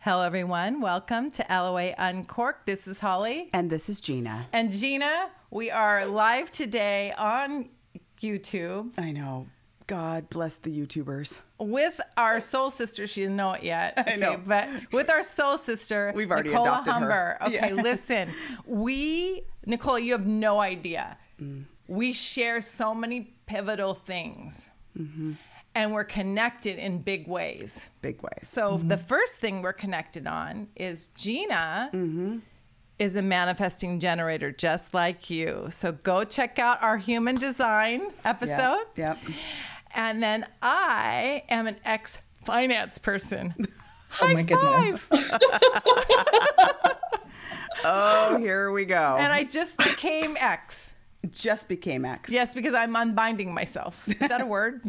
Hello, everyone. Welcome to LOA Uncorked. This is Holli. And this is Jeanna. And Jeanna, we are live today on YouTube. I know. God bless the YouTubers. With our soul sister. She didn't know it yet. I know. But with our soul sister, we've already Nicola adopted Humber. her. Okay, Yeah. listen. Nicola, you have no idea. We share so many pivotal things. And we're connected in big ways. Big ways. So the first thing we're connected on is Jeanna is a manifesting generator just like you. So go check out our human design episode. Yep. And then I am an ex-finance person. Oh my goodness. Oh, here we go. And I just became X. Just became X. Yes, because I'm unbinding myself. Is that a word?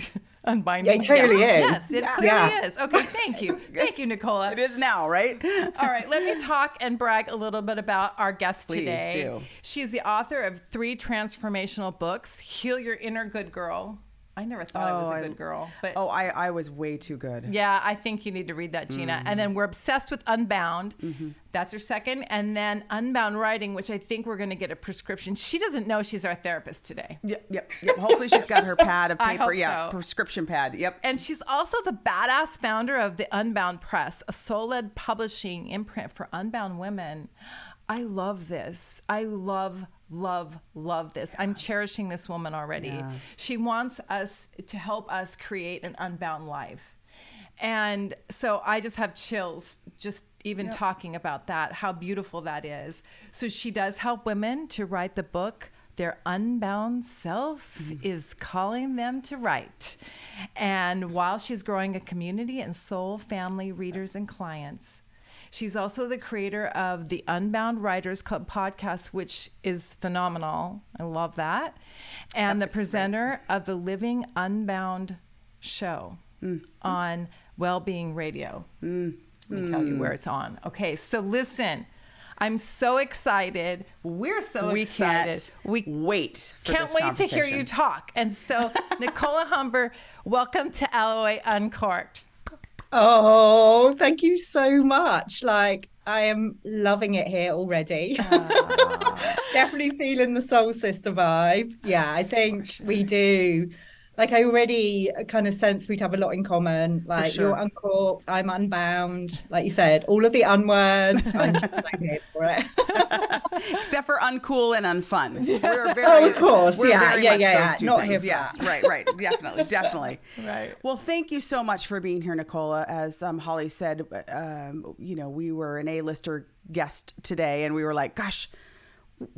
Unbinding. Yeah, it clearly yes. is. Yes, it clearly is. Okay, thank you. Thank you, Nicola. It is now, right? All right, let me talk and brag a little bit about our guest today. Please do. She's the author of 3 transformational books, Heal Your Inner Good Girl. I never thought I was a good girl. But I was way too good. yeah, I think you need to read that, Jeanna. And then we're obsessed with Unbound. That's her second. And then Unbound writing, which I think we're going to get a prescription. She doesn't know she's our therapist today. Yep. Hopefully she's got her pad of I paper. hope Yeah, so. prescription pad. Yep. And she's also the badass founder of the Unbound Press, a soul-led publishing imprint for unbound women. I love this. I love this. I'm cherishing this woman already. Yeah. She wants us to help us create an unbound life. And so I just have chills just even talking about that, how beautiful that is. So she does help women to write the book their unbound self is calling them to write. And while she's growing a community and soul family readers and clients, she's also the creator of the Unbound Writers Club podcast, which is phenomenal. I love that. And the presenter of the Living Unbound show on Wellbeing Radio. Let me tell you where it's on. Okay, so listen. I'm so excited. We're so excited. We can't wait for can't this wait to hear conversation. you talk. And so, Nicola Humber, welcome to LOA Uncorked. Oh, thank you so much. Like, I am loving it here already. Definitely feeling the soul sister vibe. Yeah, I think we do. Like, I already kind of sense we'd have a lot in common. Like, sure. you're uncorked, I'm unbound. Like you said, all of the unwords. I'm just like here for it. Except for uncool and unfun. We're very, Oh, of course. we're Yeah, very yeah, much yeah, those two not things. here for Yes, that. right. Definitely. Right. Well, thank you so much for being here, Nicola. As Holli said, we were an A-lister guest today, and we were like, gosh,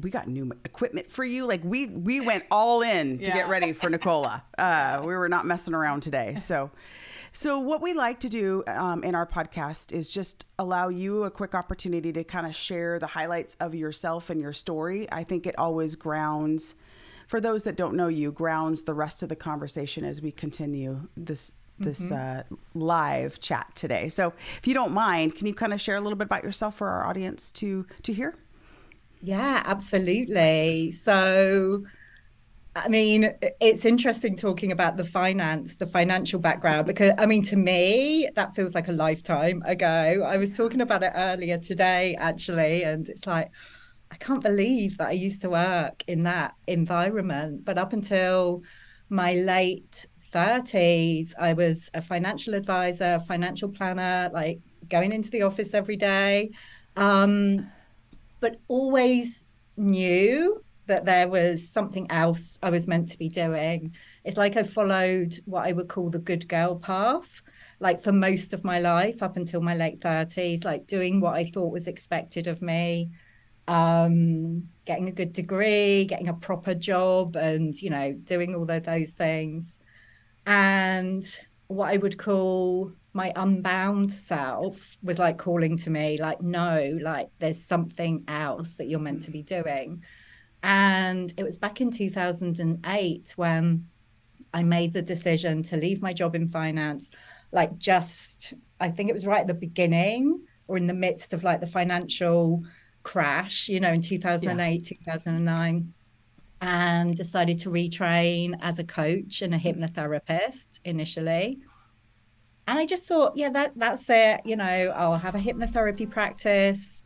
we got new equipment for you. Like we went all in to get ready for Nicola. We were not messing around today. So what we like to do in our podcast is just allow you a quick opportunity to kind of share the highlights of yourself and your story. I think it always grounds, for those that don't know you, grounds the rest of the conversation as we continue this live chat today. So if you don't mind, can you kind of share a little bit about yourself for our audience to hear? Yeah, absolutely. So, I mean, it's interesting talking about the financial background, because, I mean, to me, that feels like a lifetime ago. I was talking about it earlier today, actually, and it's like, I can't believe that I used to work in that environment. But up until my late 30s, I was a financial advisor, financial planner, like going into the office every day. But always knew that there was something else I was meant to be doing. It's like I followed what I would call the good girl path, like for most of my life up until my late 30s, like doing what I thought was expected of me, getting a good degree, getting a proper job, and, doing all of those things. And what I would call my unbound self was like calling to me, like, no, like there's something else that you're meant to be doing. And it was back in 2008 when I made the decision to leave my job in finance, like I think it was right at the beginning or in the midst of like the financial crash, in 2008, 2009. And decided to retrain as a coach and a hypnotherapist initially. And I just thought, yeah, that's it. You know, I'll have a hypnotherapy practice,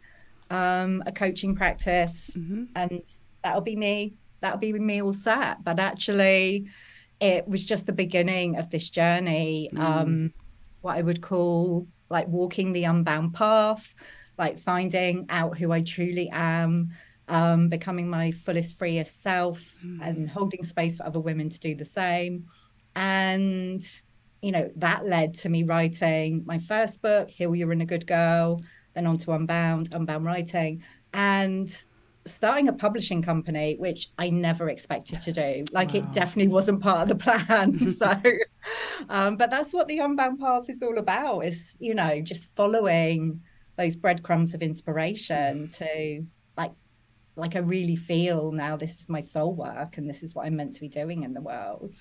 a coaching practice, and that'll be me. That'll be me all set. But actually, it was just the beginning of this journey. What I would call like walking the unbound path, like finding out who I truly am, becoming my fullest, freest self, and holding space for other women to do the same. And you know, that led to me writing my first book, Heal You're in a Good Girl, then on to Unbound writing, and starting a publishing company, which I never expected to do. Like, it definitely wasn't part of the plan. So, but that's what the Unbound path is all about, is, you know, just following those breadcrumbs of inspiration to like I really feel now this is my soul work and this is what I'm meant to be doing in the world.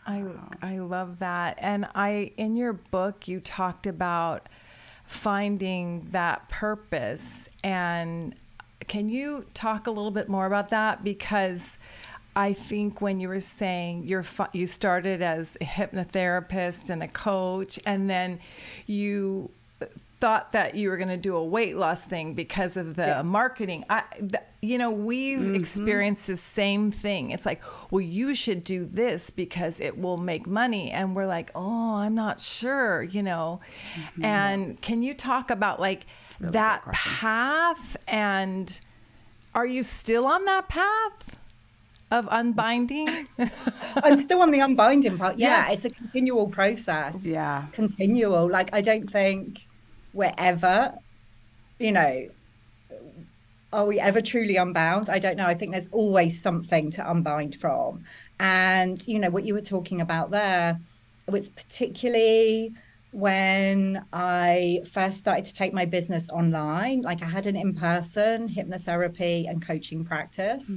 I love that. And in your book, you talked about finding that purpose. And can you talk a little bit more about that? Because I think when you were saying you started as a hypnotherapist and a coach, and then you thought that you were going to do a weight loss thing because of the marketing. We've experienced the same thing. It's like, well, you should do this because it will make money. And we're like, oh, I'm not sure, And can you talk about like really that path? And are you still on that path of unbinding? I'm still on the unbinding part. Yeah, Yes. It's a continual process. Yeah. Continual. Like, I don't think we're ever, are we ever truly unbound? I don't know. I think there's always something to unbind from. And, what you were talking about there, it was particularly when I first started to take my business online. Like, I had an in-person hypnotherapy and coaching practice.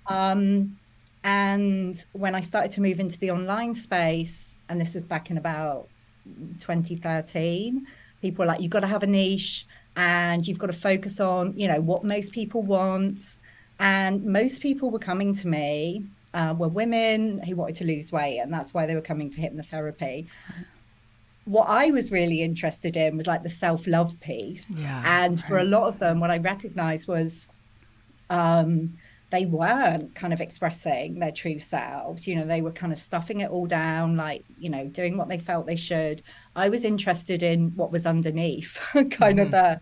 And when I started to move into the online space, and this was back in about 2013, people were like, you've got to have a niche and you've got to focus on, what most people want. And most people were coming to me, were women who wanted to lose weight. And that's why they were coming for hypnotherapy. What I was really interested in was like the self-love piece. Yeah, and for a lot of them, what I recognized was they weren't kind of expressing their true selves. They were kind of stuffing it all down, like, doing what they felt they should. I was interested in what was underneath, kind of the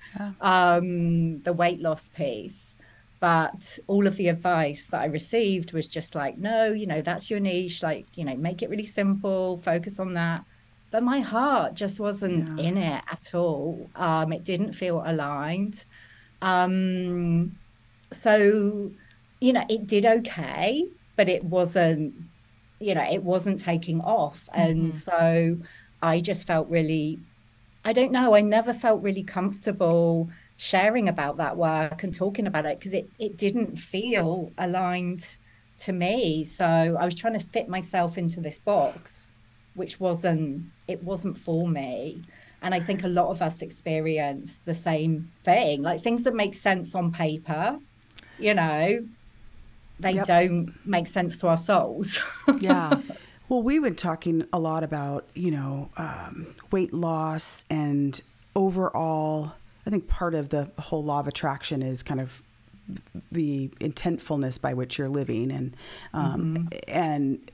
weight loss piece. But all of the advice that I received was just like, no, that's your niche. Like, make it really simple, focus on that. But my heart just wasn't in it at all. It didn't feel aligned. So, it did okay, but it wasn't, it wasn't taking off. And so I just felt really, I don't know, I never felt really comfortable sharing about that work and talking about it because it didn't feel aligned to me. So I was trying to fit myself into this box, which wasn't for me. And I think a lot of us experience the same thing, like things that make sense on paper, they don't make sense to our souls. Yeah. Well, we've been talking a lot about, weight loss and overall, I think part of the whole law of attraction is kind of the intentfulness by which you're living. And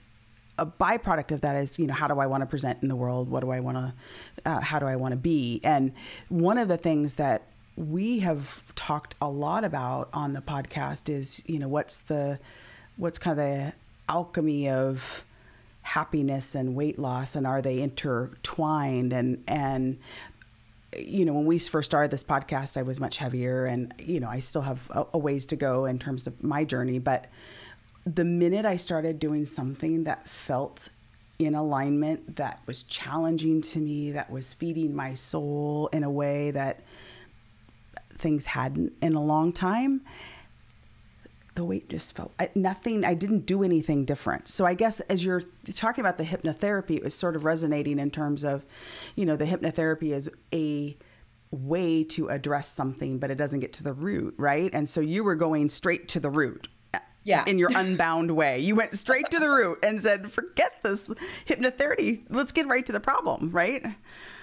a byproduct of that is, how do I want to present in the world? What do I want to, how do I want to be? And one of the things that we have talked a lot about on the podcast is, what's kind of the alchemy of happiness and weight loss, and are they intertwined? And when we first started this podcast, I was much heavier, and I still have a ways to go in terms of my journey. But the minute I started doing something that felt in alignment, that was challenging to me, that was feeding my soul in a way that things hadn't in a long time, the weight just felt nothing. I didn't do anything different. So I guess as you're talking about the hypnotherapy, it was sort of resonating in terms of, the hypnotherapy is a way to address something, but it doesn't get to the root, right? And so you were going straight to the root. in your unbound way. You went straight to the root and said, forget this hypnotherapy. Let's get right to the problem, right?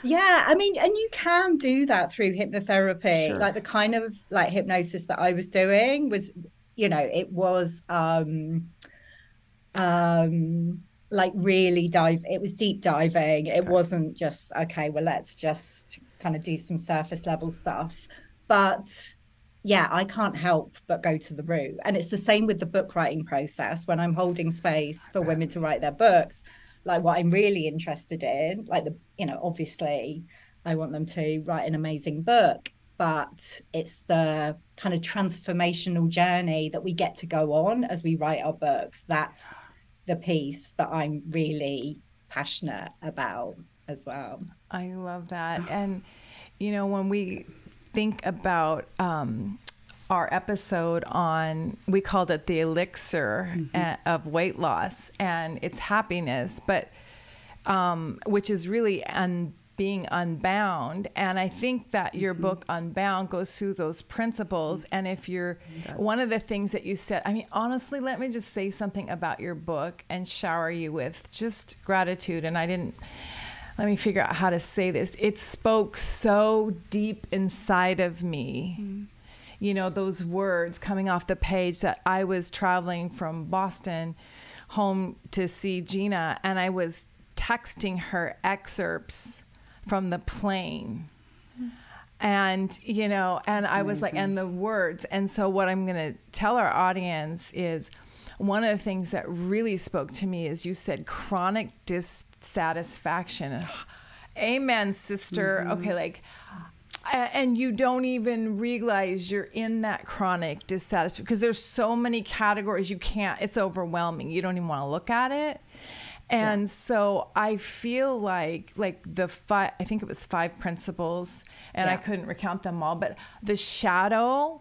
Yeah, I mean, and you can do that through hypnotherapy. Sure. Like the kind of like hypnosis that I was doing was, it was like really it was deep diving. It wasn't just, okay, well, let's just kind of do some surface level stuff. But yeah, I can't help but go to the root. And it's the same with the book writing process. When I'm holding space for women to write their books, like what I'm really interested in, like obviously I want them to write an amazing book, but it's the kind of transformational journey that we get to go on as we write our books. That's the piece that I'm really passionate about as well. I love that. And, when we think about our episode on, we called it the elixir of weight loss, and it's happiness, but which is really being unbound. And I think that your book Unbound goes through those principles. And if you're one of the things that you said, I mean, honestly, let me just say something about your book and shower you with just gratitude. And let me figure out how to say this. It spoke so deep inside of me. Those words coming off the page, that I was traveling from Boston home to see Jeanna, and I was texting her excerpts from the plane. And, and I was like, and the words. And so what I'm going to tell our audience is, one of the things that really spoke to me is you said chronic dissatisfaction. And, amen, sister. Okay, and you don't even realize you're in that chronic dissatisfaction, because there's so many categories it's overwhelming. You don't even want to look at it. And so I feel like I think it was 5 principles, and I couldn't recount them all, but the shadow,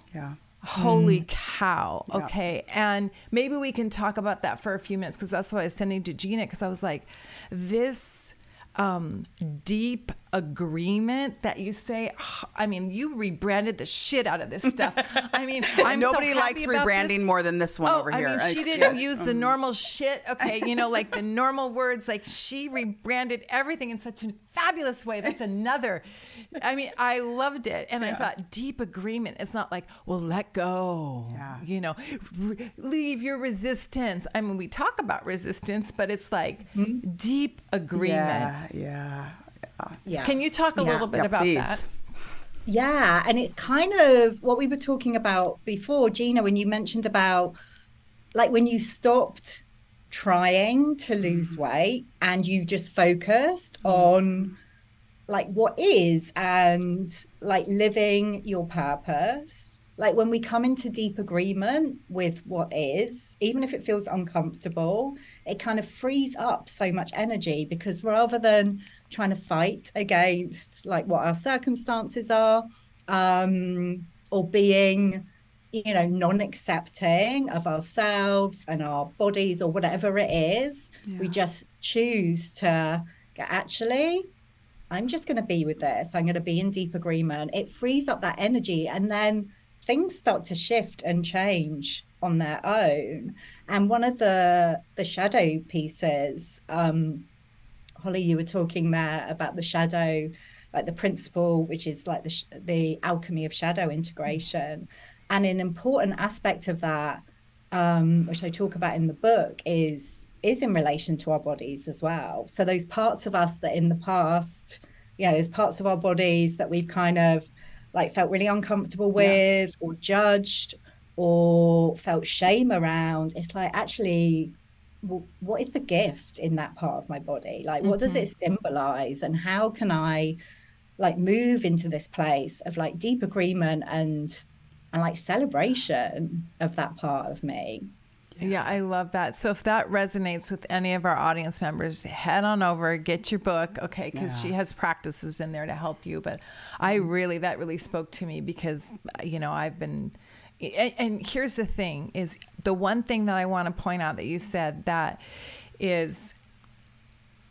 holy cow. Okay. And maybe we can talk about that for a few minutes, because that's what I was sending to Jeanna, because I was like, this deep agreement that you say, I mean, you rebranded the shit out of this stuff. I mean, nobody so likes rebranding more than this one over here. I mean, she didn't use the normal shit. Okay. Like the normal words, like she rebranded everything in such a fabulous way. That's another, I mean, I loved it. And I thought deep agreement. It's not like, well, let go, leave your resistance. I mean, we talk about resistance, but it's like deep agreement. Yeah. Can you talk a little bit about please. that? Yeah. And it's kind of what we were talking about before, Jeanna, when you mentioned about like when you stopped trying to lose weight and you just focused on like what is, and like living your purpose. Like when we come into deep agreement with what is, even if it feels uncomfortable, it kind of frees up so much energy, because rather than trying to fight against like what our circumstances are, or being, non-accepting of ourselves and our bodies or whatever it is, we just choose to actually, I'm just going to be with this. I'm going to be in deep agreement. It frees up that energy, and then things start to shift and change on their own. And one of the shadow pieces, Holly, you were talking there about the shadow, like the principle, which is like the alchemy of shadow integration. And an important aspect of that, which I talk about in the book, is in relation to our bodies as well. So those parts of us that in the past, there's parts of our bodies that we've kind of like felt really uncomfortable with, or judged, or felt shame around. It's like, actually, what is the gift in that part of my body? Like, what does it symbolize? And how can I like move into this place of like deep agreement and like celebration of that part of me? Yeah, I love that. So if that resonates with any of our audience members, head on over, get your book, okay, because she has practices in there to help you. But that really spoke to me, because, I've been, and here's the thing, is the one thing that I want to point out that you said that is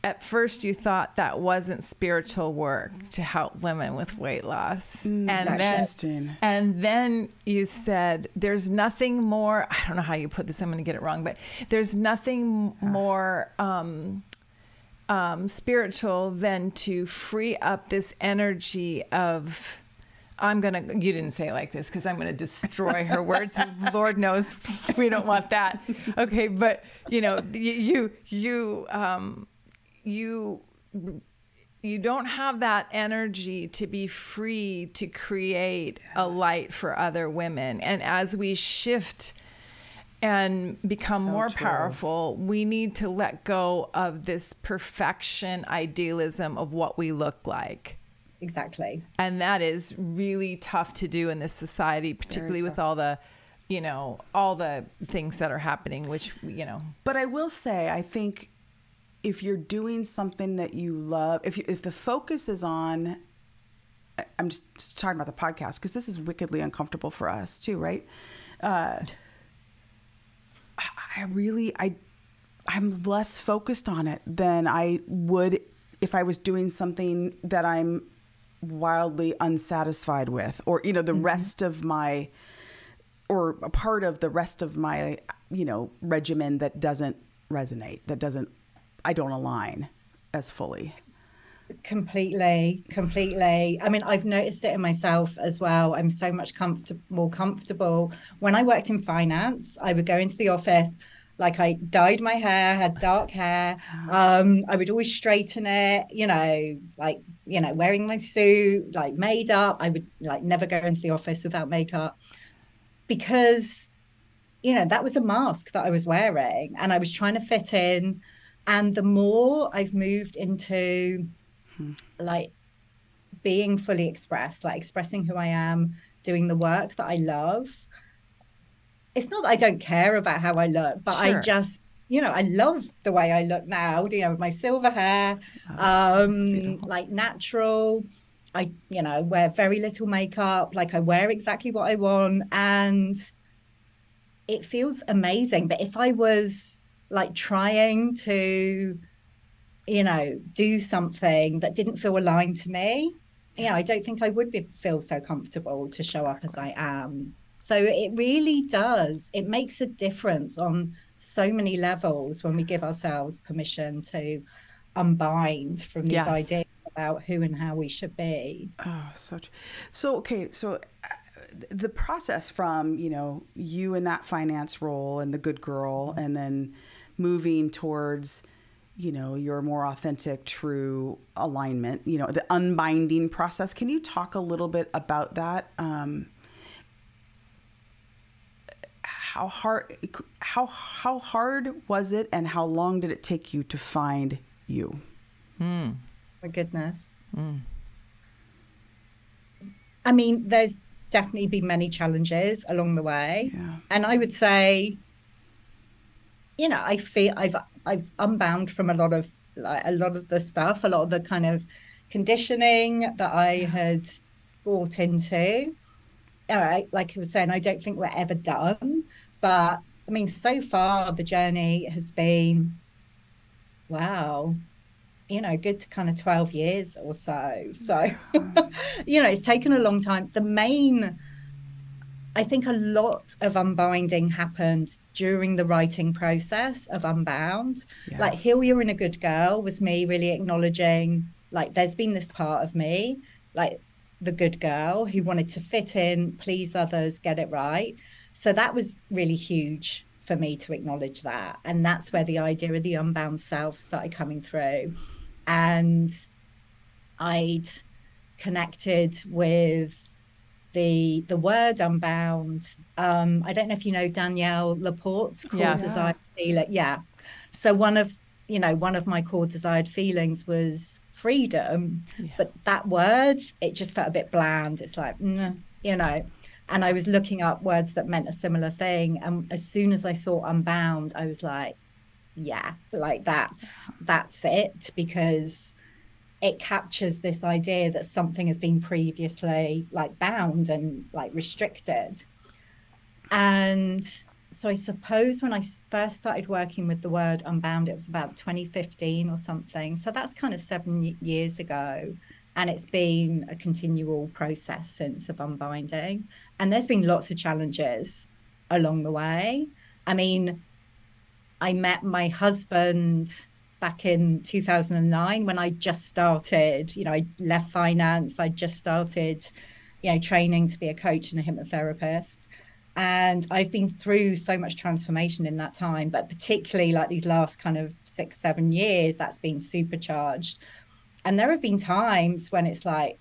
at first you thought that wasn't spiritual work to help women with weight loss. And then you said, there's nothing more, I don't know how you put this, I'm going to get it wrong, but there's nothing more spiritual than to free up this energy of, you didn't say it like this because I'm going to destroy her words. Lord knows we don't want that. Okay. But you don't have that energy to be free to create a light for other women. And as we shift and become more powerful, we need to let go of this perfection idealism of what we look like. Exactly. And that is really tough to do in this society, particularly with all the, all the things that are happening, which. But I will say, I think if you're doing something that you love, if the focus is on, I'm just talking about the podcast, because this is wickedly uncomfortable for us too, right? I'm less focused on it than I would if I was doing something that I'm wildly unsatisfied with, or the rest of my, or a part of the rest of my regimen that doesn't resonate, I don't align as fully. Completely. I mean, I've noticed it in myself as well. I'm so much more comfortable. When I worked in finance, I would go into the office, like I dyed my hair, had dark hair. I would always straighten it, wearing my suit, like made up. I would never go into the office without makeup because, that was a mask that I was wearing and I was trying to fit in. And the more I've moved into being fully expressed, expressing who I am, doing the work that I love. It's not that I don't care about how I look, but sure. I just, I love the way I look now, with my silver hair, natural. I, wear very little makeup, I wear exactly what I want and it feels amazing. But if I was trying to, do something that didn't feel aligned to me, I don't think I would feel so comfortable to show up as I am. So it really does. It makes a difference on so many levels when we give ourselves permission to unbind from these ideas about who and how we should be. Oh, so the process from, you in that finance role and the good girl, and then moving towards, your more authentic, true alignment, the unbinding process. Can you talk a little bit about that? How hard was it, and how long did it take you to find you? My goodness. I mean, there's definitely been many challenges along the way. Yeah. And I would say, I feel I've unbound from a lot of the stuff, a lot of the kind of conditioning that I had bought into. Like I was saying, I don't think we're ever done. But I mean, so far the journey has been, wow, good to kind of 12 years or so. So, it's taken a long time. I think a lot of unbinding happened during the writing process of Unbound. Yeah. Heal You're in a Good Girl was me really acknowledging, there's been this part of me, the good girl who wanted to fit in, please others, get it right. So that was really huge for me to acknowledge that. And that's where the idea of the unbound self started coming through. And I'd connected with the word unbound. I don't know if you know Danielle Laporte's core desired feeling. Yeah. So one of my core desired feelings was freedom, but that word, it just felt a bit bland. It's and I was looking up words that meant a similar thing. And as soon as I saw unbound, I was like, that's it, because it captures this idea that something has been previously bound and restricted. And So I suppose when I first started working with the word Unbound, it was about 2015 or something. So that's kind of 7 years ago. And it's been a continual process since of unbinding. And there's been lots of challenges along the way. I mean, I met my husband back in 2009 when I just started, I left finance. I just started, training to be a coach and a hypnotherapist. And I've been through so much transformation in that time, but particularly like these last kind of 6-7 years, that's been supercharged. And there have been times when it's like,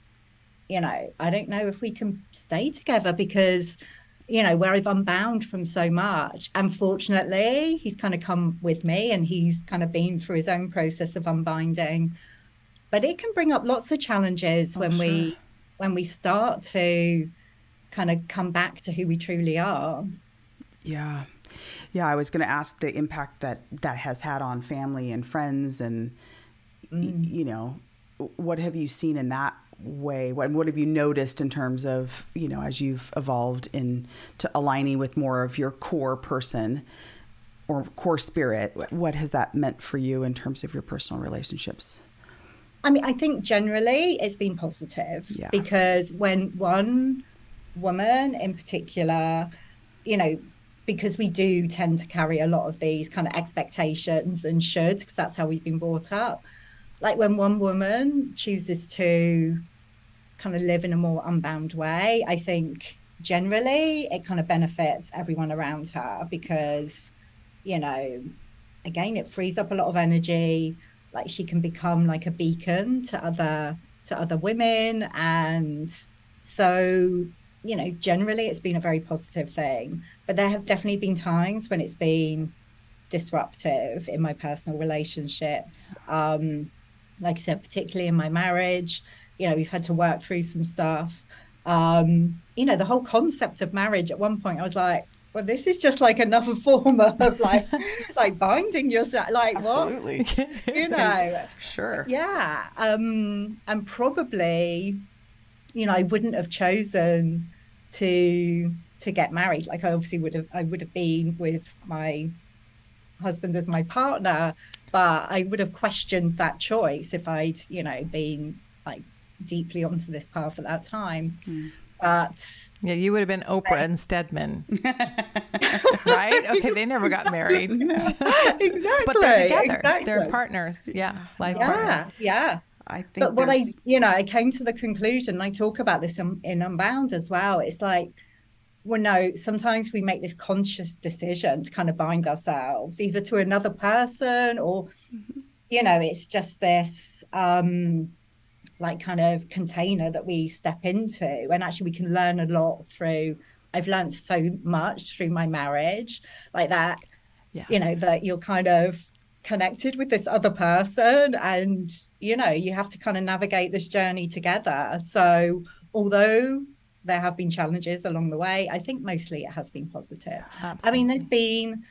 I don't know if we can stay together because, where I've unbound from so much. And fortunately, he's kind of come with me and he's kind of been through his own process of unbinding. But it can bring up lots of challenges when we start to kind of come back to who we truly are. Yeah. I was going to ask the impact that has had on family and friends and, what have you seen in that way? What have you noticed in terms of, as you've evolved into aligning with more of your core person or core spirit? What has that meant for you in terms of your personal relationships? I mean, I think generally it's been positive because when one woman in particular, because we do tend to carry a lot of these kind of expectations and shoulds, because that's how we've been brought up. Like when one woman chooses to kind of live in a more unbound way, I think generally it kind of benefits everyone around her because, again, it frees up a lot of energy. Like she can become like a beacon to other women. And so, generally it's been a very positive thing, but there have definitely been times when it's been disruptive in my personal relationships. Like I said, particularly in my marriage, we've had to work through some stuff. The whole concept of marriage at one point, I was like, well, this is just like another form of like binding yourself. Like absolutely. What? Sure. Yeah. And probably, I wouldn't have chosen to get married. Like I would have been with my husband as my partner, but I would have questioned that choice if I'd, been like deeply onto this path at that time. But yeah, you would have been Oprah and Stedman, right? Okay, they never got married. Exactly. But they're together. Exactly. They're partners. Yeah, life partners. Yeah. I think but what I came to the conclusion, I talk about this in Unbound as well. It's like, well, no, sometimes we make this conscious decision to kind of bind ourselves either to another person or, it's just this like kind of container that we step into. And actually we can learn a lot through, I've learned so much through my marriage like that, that you're kind of connected with this other person and, you have to kind of navigate this journey together. So although there have been challenges along the way, I think mostly it has been positive. Absolutely. I mean, there's been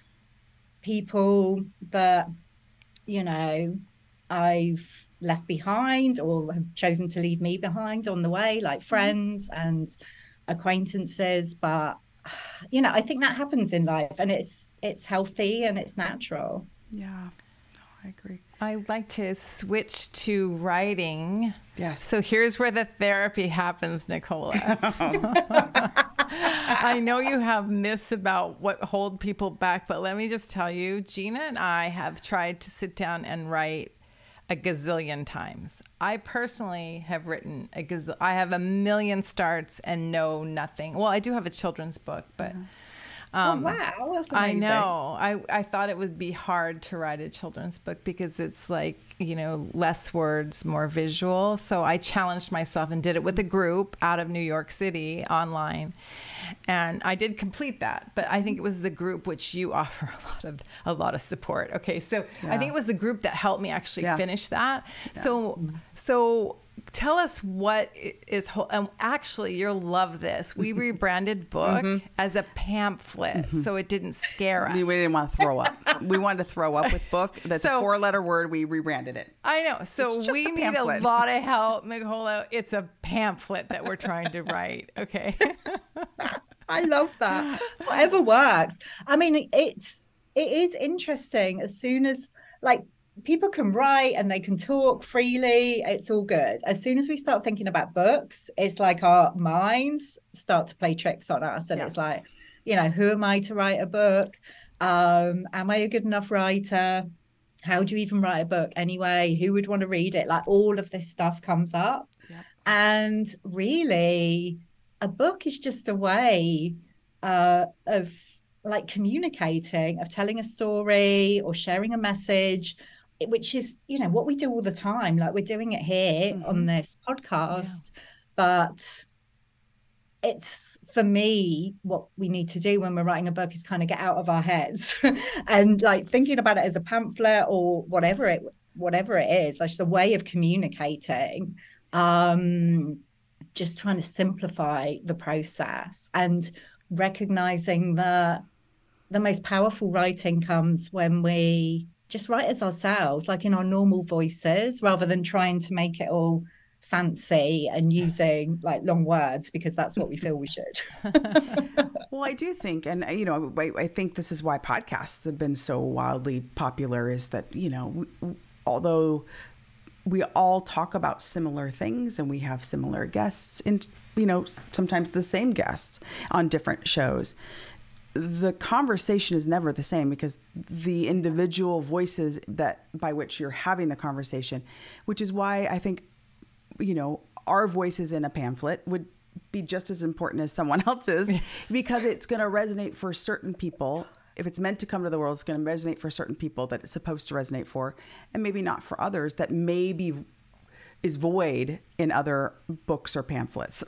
people that, I've left behind or have chosen to leave me behind on the way, like friends and acquaintances. But, I think that happens in life and it's healthy and it's natural. Yeah, I agree. I'd like to switch to writing. Yes. So here's where the therapy happens, Nicola. I know you have myths about what hold people back, but let me just tell you, Jeanna and I have tried to sit down and write a gazillion times. I personally have written I have a million starts and know nothing. Well, I do have a children's book, but oh, wow. That's amazing. I know. I thought it would be hard to write a children's book because it's like, less words, more visual. So I challenged myself and did it with a group out of New York City online. And I did complete that, but I think it was the group which you offer a lot of support. Okay. So I think it was the group that helped me actually finish that. Yeah. So tell us what is, and actually you'll love this. We rebranded book as a pamphlet so it didn't scare us. We didn't want to throw up. We wanted to throw up with book. That's a 4-letter word. We rebranded it. I know. So we need a lot of help, Nicola. It's a pamphlet that we're trying to write. Okay. I love that. Whatever works. I mean, it is interesting. As soon as like people can write and they can talk freely, it's all good. As soon as we start thinking about books, it's like our minds start to play tricks on us. And it's like, you know, who am I to write a book? Am I a good enough writer? How do you even write a book anyway? Who would want to read it? Like all of this stuff comes up. Yep. And really, a book is just a way of like communicating, of telling a story or sharing a message, which is, you know, what we do all the time. Like we're doing it here on this podcast, but it's, for me, what we need to do when we're writing a book is kind of get out of our heads and like thinking about it as a pamphlet or whatever it is, like just a way of communicating, just trying to simplify the process and recognizing that the most powerful writing comes when we just write as ourselves, like in our normal voices, rather than trying to make it all fancy and using like long words because that's what we feel we should. Well, I do think, and you know, I think this is why podcasts have been so wildly popular, is that, you know, although we all talk about similar things and we have similar guests and, you know, sometimes the same guests on different shows, the conversation is never the same because the individual voices that by which you're having the conversation, which is why I think, you know, our voices in a pamphlet would be just as important as someone else's because it's going to resonate for certain people. If it's meant to come to the world, it's going to resonate for certain people that it's supposed to resonate for, and maybe not for others that maybe is void in other books or pamphlets.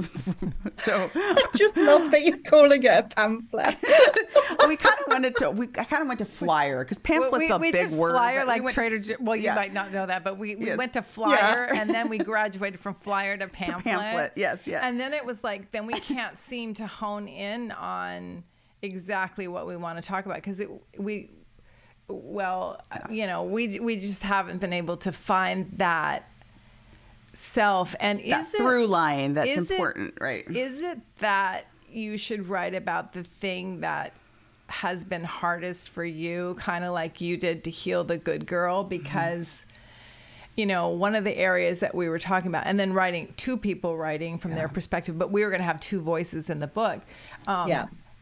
So I just love that you're calling it a pamphlet. I kind of went to flyer because pamphlet's a big word. Flyer, like Trader Joe's. Well, you might not know that, but we went to flyer and then we graduated from flyer to pamphlet. Yes. And then it was like, then we can't seem to hone in on exactly what we want to talk about because we just haven't been able to find that self and that through line that's important, right? Is it that you should write about the thing that has been hardest for you, kind of like you did to heal the good girl? Because you know, one of the areas that we were talking about, and then two people writing from their perspective, but we were going to have two voices in the book.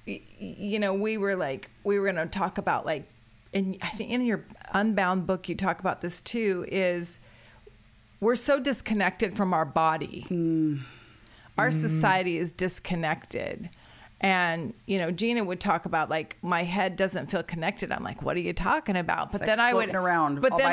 You know, we were going to talk about, like, and I think in your Unbound book you talk about this too, is we're so disconnected from our body. Our society is disconnected. And, you know, Jeanna would talk about, like, my head doesn't feel connected. I'm like, what are you talking about? But it's then like I would, floating around. But then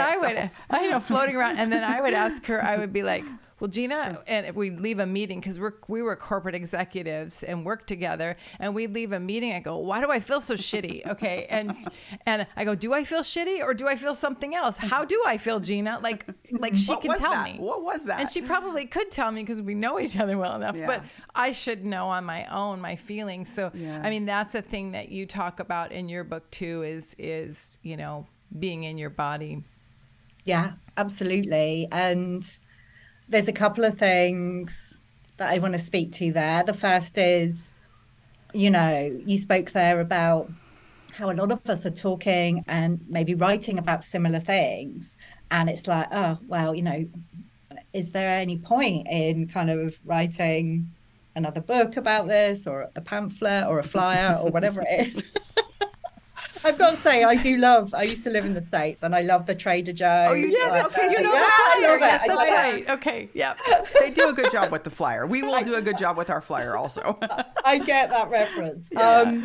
I know, floating around. And then I would ask her, I would be like, well, Jeanna, and if we leave a meeting, because we were corporate executives and worked together, and we'd leave a meeting, I go, why do I feel so shitty? Okay. And I go, do I feel shitty or do I feel something else? How do I feel, Jeanna? Like she can tell me. What was that? And she probably could tell me because we know each other well enough, but I should know on my own, my feelings. So, I mean, that's a thing that you talk about in your book too, is, you know, being in your body. Yeah, absolutely. And there's a couple of things that I want to speak to there. The first is, you know, you spoke there about how a lot of us are talking and maybe writing about similar things. And it's like, oh, well, you know, is there any point in kind of writing another book about this, or a pamphlet or a flyer or whatever it is? I've got to say, I used to live in the States and I love the Trader Joe's. Oh, you did? Okay, you know the flyer. Yes, that's right. Okay, yeah. They do a good job with the flyer. We will do a good job with our flyer also. I get that reference. Good.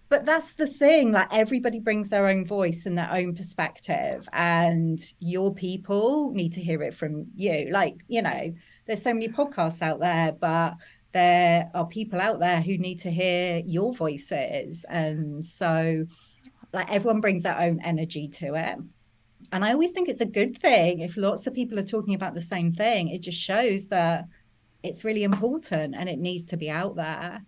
But that's the thing, like everybody brings their own voice and their own perspective, and your people need to hear it from you. Like, you know, there's so many podcasts out there, but there are people out there who need to hear your voices. And so, like, everyone brings their own energy to it. And I always think it's a good thing if lots of people are talking about the same thing. It just shows that it's really important and it needs to be out there.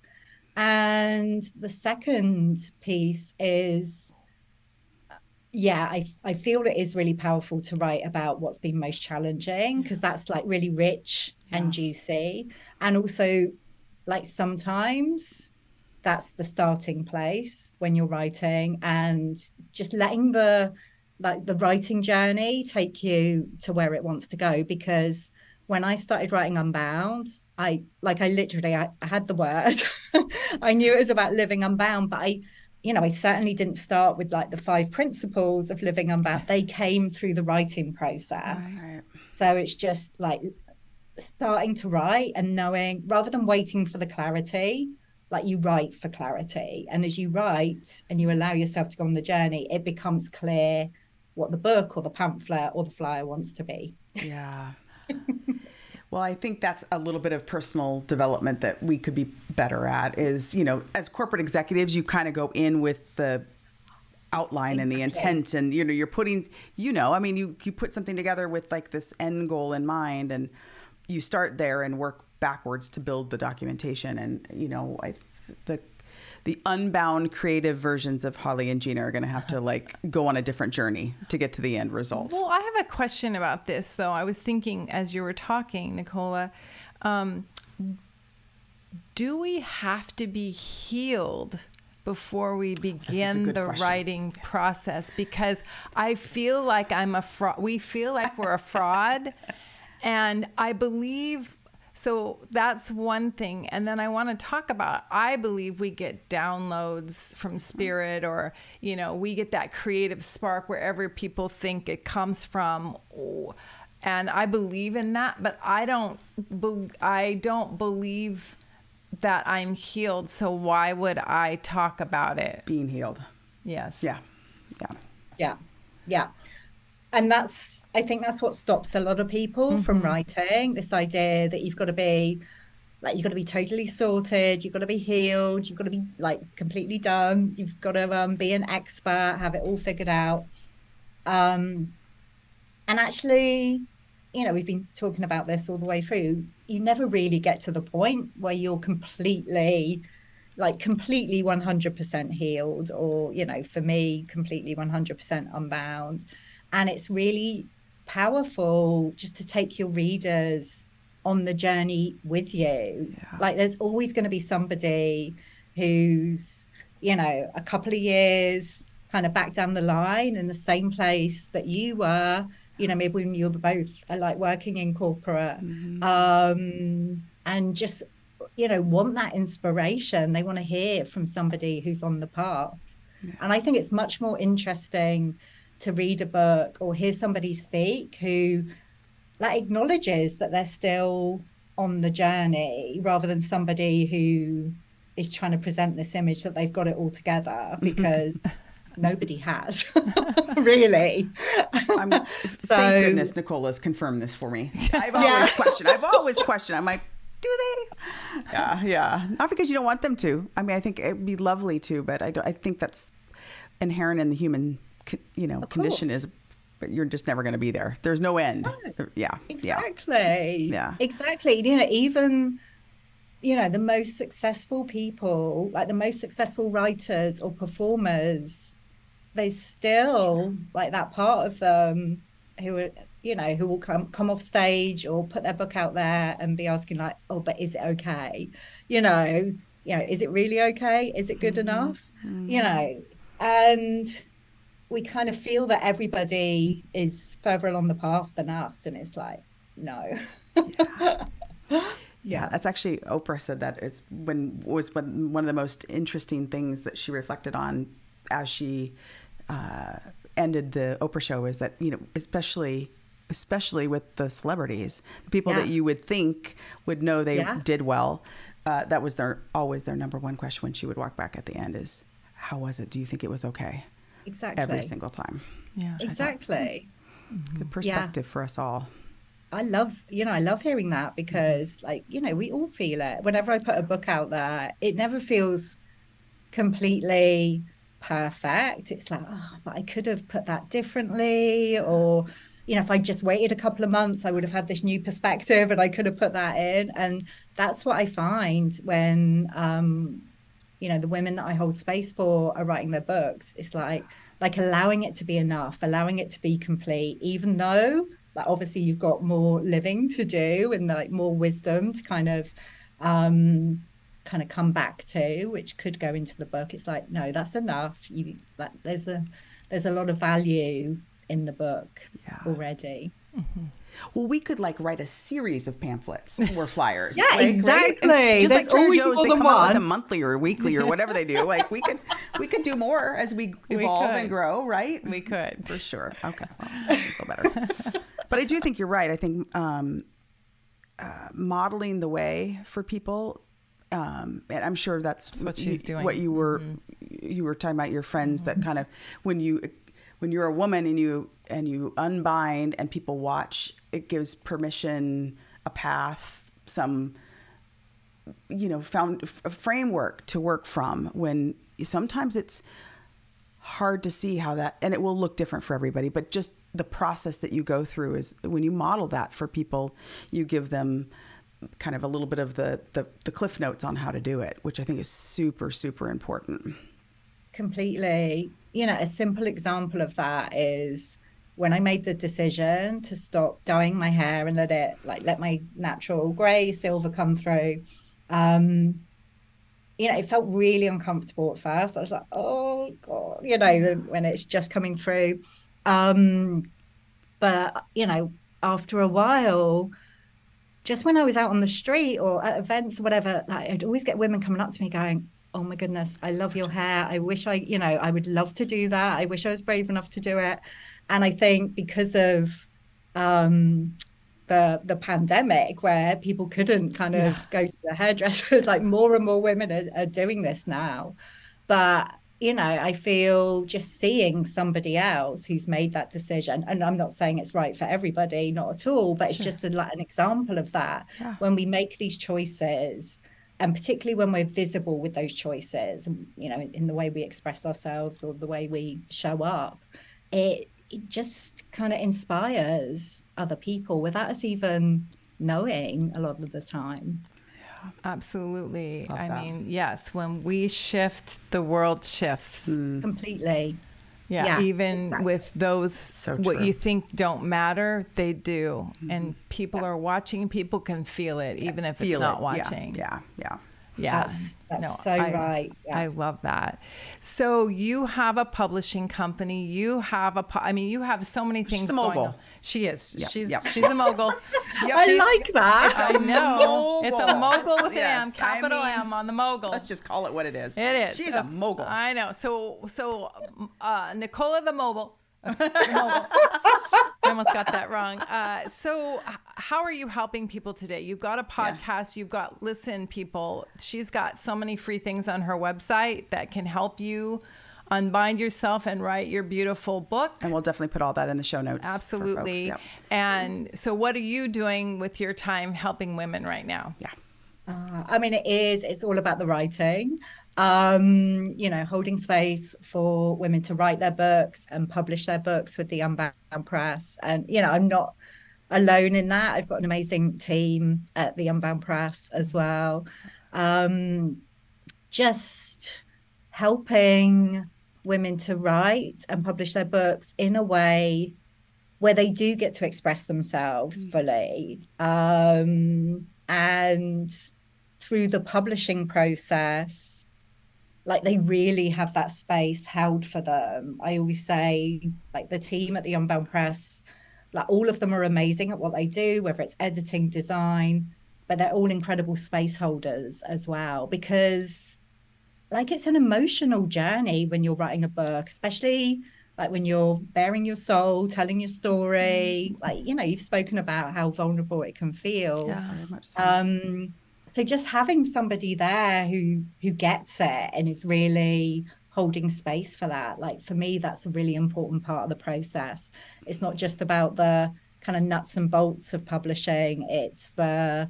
And the second piece is, I feel it is really powerful to write about what's been most challenging, because that's like really rich and juicy. And also, like, sometimes that's the starting place when you're writing, and just letting the writing journey take you to where it wants to go. Because when I started writing Unbound, I had the word. I knew it was about living unbound, but I certainly didn't start with like the 5 principles of living unbound. They came through the writing process. Right. So it's just like starting to write and knowing, rather than waiting for the clarity, like you write for clarity. And as you write and you allow yourself to go on the journey, it becomes clear what the book or the pamphlet or the flyer wants to be. Yeah. Well, I think that's a little bit of personal development that we could be better at is, as corporate executives, you kind of go in with the outline and the intent, and, you're putting, you put something together with like this end goal in mind, and you start there and work backwards to build the documentation. And, the unbound creative versions of Holli and Jeanna are going to have to like go on a different journey to get to the end result. Well, I have a question about this, though. I was thinking as you were talking, Nicola, do we have to be healed before we begin the writing process? Because I feel like I'm a fraud. We feel like we're a fraud. And I believe, so that's one thing. And then I want to talk about, I believe we get downloads from spirit, or, we get that creative spark wherever people think it comes from. And I believe in that, but I don't believe that I'm healed. So why would I talk about it? Being healed. Yes. Yeah. And I think that's what stops a lot of people from writing. This idea that you've got to be totally sorted, you've got to be healed, you've got to be like completely done, you've got to be an expert, have it all figured out. And actually, we've been talking about this all the way through. You never really get to the point where you're completely 100% healed, or, for me, completely 100% unbound. And it's really powerful just to take your readers on the journey with you. Yeah. Like there's always going to be somebody who's, a couple of years kind of back down the line in the same place that you were, maybe when you were both like working in corporate, and just, want that inspiration. They want to hear from somebody who's on the path. Yeah. And I think it's much more interesting to read a book or hear somebody speak who acknowledges that they're still on the journey, rather than somebody who is trying to present this image that they've got it all together, because nobody has. Really. Thank goodness Nicola's confirmed this for me. I've always questioned. I'm like, do they? Yeah. Not because you don't want them to. I mean, I think it'd be lovely to, but I think that's inherent in the human condition is, but you're just never going to be there. There's no end. Right. Yeah. Exactly. Yeah. Exactly. Even, the most successful people, like the most successful writers or performers, they still like that part of them who will come off stage or put their book out there and be asking like, oh, but is it okay? Is it really okay? Is it good enough? And we kind of feel that everybody is further along the path than us, and it's like, no. Yeah, that's actually, Oprah said that one of the most interesting things that she reflected on as she ended the Oprah show is that, especially with the celebrities, the people that you would think would know they did well, that was always their number one question when she would walk back at the end is, how was it? Do you think it was okay? Exactly. Every single time. Yeah. Exactly. Good perspective for us all. I love hearing that, because we all feel it. Whenever I put a book out there, it never feels completely perfect. It's like, oh, but I could have put that differently, or, if I just waited a couple of months, I would have had this new perspective and I could have put that in. And that's what I find when, the women that I hold space for are writing their books. It's like allowing it to be enough, allowing it to be complete, even though obviously you've got more living to do and more wisdom to kind of kind of come back to, which could go into the book. It's like, no, that's enough. There's a lot of value in the book already. Mm-hmm. Well, we could like write a series of pamphlets or flyers. Yeah, exactly. Right? Just There's like Trader always Joe's, more they than come out with a one. monthly or a weekly or whatever they do. Like we could do more as we evolve and grow, right? We could. For sure. Okay. Well, I feel better. But I do think you're right. I think modeling the way for people, and I'm sure that's what she's doing. What you were talking about, your friends that kind of when you're a woman and you unbind and people watch, it gives permission, a path, some found a framework to work from, when sometimes it's hard to see how that, and it will look different for everybody, but just the process that you go through is when you model that for people, you give them kind of a little bit of the cliff notes on how to do it, which I think is super, super important. Completely. A simple example of that is when I made the decision to stop dyeing my hair and let my natural gray silver come through. It felt really uncomfortable at first. I was like, oh God, when it's just coming through. But after a while, just when I was out on the street or at events or whatever, I'd always get women coming up to me going, oh my goodness, I love your hair. I wish I would love to do that. I wish I was brave enough to do it. And I think because of the pandemic, where people couldn't kind of go to the hairdressers, like more and more women are doing this now. But I feel just seeing somebody else who's made that decision, and I'm not saying it's right for everybody, not at all, but it's just an example of that. When we make these choices, and particularly when we're visible with those choices, in the way we express ourselves or the way we show up, it just kind of inspires other people without us even knowing a lot of the time. Yeah, absolutely. I mean, yes, when we shift, the world shifts. Completely. Yeah, even exactly. With those, what you think don't matter, they do. And people are watching, people can feel it, even if it's not watching. Yeah. That's right. Yeah. I love that. So you have a publishing company. You have you have so many things going on. She is. Yep. She's a mogul. I like that. I know. It's a mogul with an M, capital M on the mogul. Let's just call it what it is. It is. She's a mogul. I know. So Nicola the mogul. I almost got that wrong. So how are you helping people today? You've got a podcast, you've got listen people. She's got so many free things on her website that can help you unbind yourself and write your beautiful book. And we'll definitely put all that in the show notes. Absolutely. For folks. Yep. And so what are you doing with your time helping women right now? Yeah. It's all about the writing. Holding space for women to write their books and publish their books with the Unbound Press. And, I'm not alone in that. I've got an amazing team at the Unbound Press as well. Just helping women to write and publish their books in a way where they do get to express themselves fully. And through the publishing process, they really have that space held for them. I always say, the team at the Unbound Press, all of them are amazing at what they do, whether it's editing, design, but they're all incredible space holders as well, because it's an emotional journey when you're writing a book, especially when you're bearing your soul, telling your story. You've spoken about how vulnerable it can feel. Yeah, very much so. So just having somebody there who gets it and is really holding space for that, for me, that's a really important part of the process. It's not just about the kind of nuts and bolts of publishing. It's the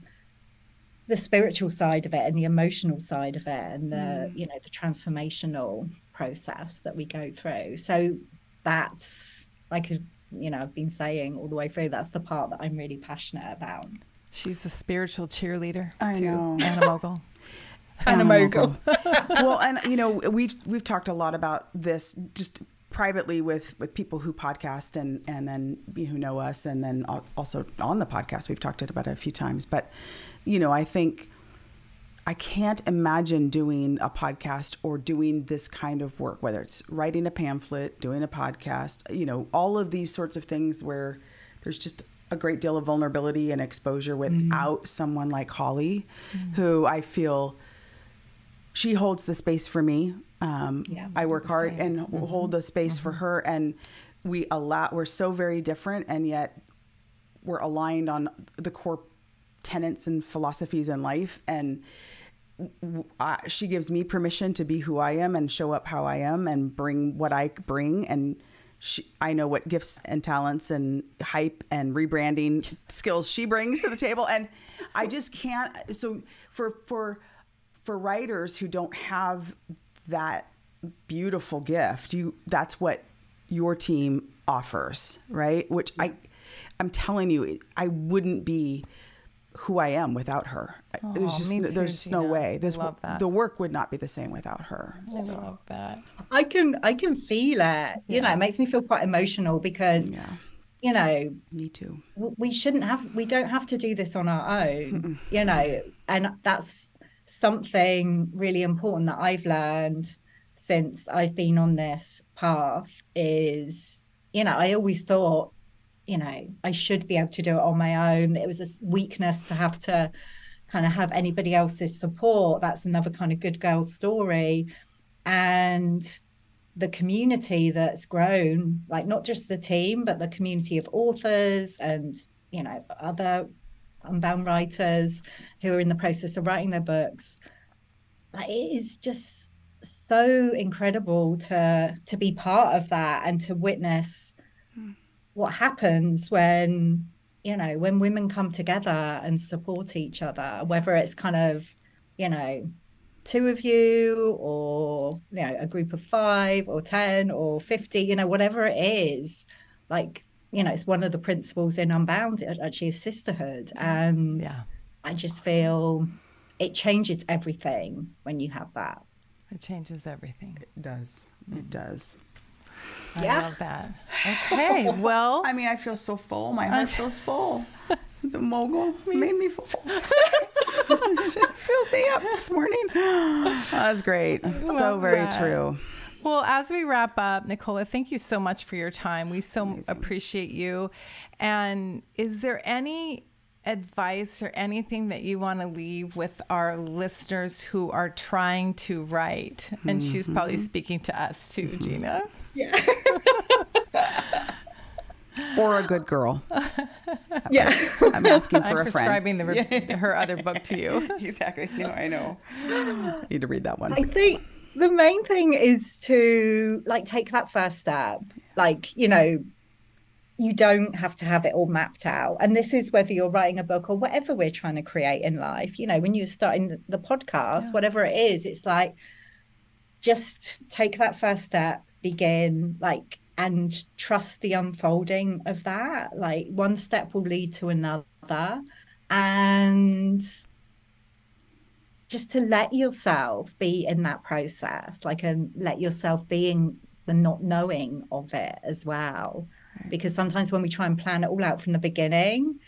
spiritual side of it and the emotional side of it and the transformational process that we go through. So that's I've been saying all the way through, that's the part that I'm really passionate about. She's a spiritual cheerleader. I know. And a mogul. And a mogul. Well, and we've talked a lot about this just privately with people who podcast and then who know us, and then also on the podcast we've talked about it a few times. But I think I can't imagine doing a podcast or doing this kind of work, whether it's writing a pamphlet, doing a podcast, you know, all of these sorts of things where there's just a great deal of vulnerability and exposure without someone like Holli, who I feel she holds the space for me. I work hard and hold the space for her, and we're so very different, and yet we're aligned on the core tenets and philosophies in life. And she gives me permission to be who I am and show up how I am and bring what I bring. And I know what gifts and talents and hype and rebranding skills she brings to the table. And I just can't. So for writers who don't have that beautiful gift, that's what your team offers, right? Which I'm telling you, I wouldn't be who I am without her. There's no way. The work would not be the same without her. I love that. I can feel it. You know, it makes me feel quite emotional because, you know, me too. We don't have to do this on our own, you know, and that's something really important that I've learned since I've been on this path is, you know, I always thought, you know, I should be able to do it on my own. It was a weakness to have to kind of have anybody else's support. That's another kind of good girl story. And the community that's grown, like not just the team, but the community of authors and, you know, other Unbound writers who are in the process of writing their books. It is just so incredible to be part of that and to witness what happens when, you know, when women come together and support each other, whether it's kind of, you know, 2 of you or, you know, a group of 5 or 10 or 50, you know, whatever it is, like, you know, it's one of the principles in Unbound, actually, is sisterhood. And I just feel it changes everything when you have that. It changes everything. It does. It does. I love that. Okay, well. I mean, I feel so full. My heart feels full. The mogul made me full. Filled me up this morning. That was great. So very true. Well, as we wrap up, Nicola, thank you so much for your time. We so appreciate you. And is there any advice or anything that you want to leave with our listeners who are trying to write? And she's probably speaking to us too, Jeanna. Yeah. Or a good girl. Yeah. I'm asking for I'm a friend. prescribing her other book to you. Exactly. No, I know. Need to read that one. I think the main thing is to like take that first step. Like, you know, you don't have to have it all mapped out. And this is whether you're writing a book or whatever we're trying to create in life. You know, when you're starting the podcast, whatever it is, it's like, just take that first step, begin, like, and trust the unfolding of that. Like, one step will lead to another. And just to let yourself be in that process, like, and let yourself be in the not knowing of it as well. Because sometimes when we try and plan it all out from the beginning,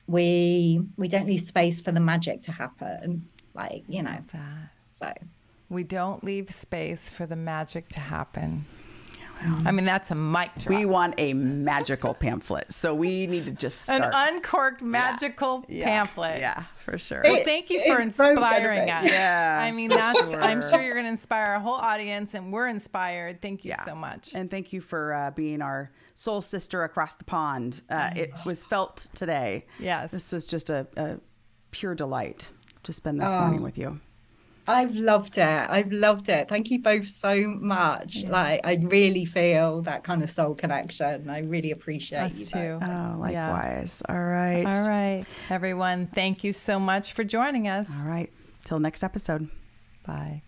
we don't leave space for the magic to happen. Like, you know, so we don't leave space for the magic to happen. I mean, that's a mic drop. We want a magical pamphlet. So we need to just start. An uncorked magical pamphlet. Yeah, for sure. Well, thank you for inspiring us. Yeah. I mean, I'm sure you're going to inspire our whole audience, and we're inspired. Thank you so much. And thank you for being our soul sister across the pond. It was felt today. Yes. This was just a pure delight to spend this morning with you. I've loved it. Thank you both so much. Yeah. Like, I really feel that kind of soul connection. I really appreciate us too. Oh, likewise. Yeah. All right, everyone. Thank you so much for joining us. All right. Till next episode. Bye.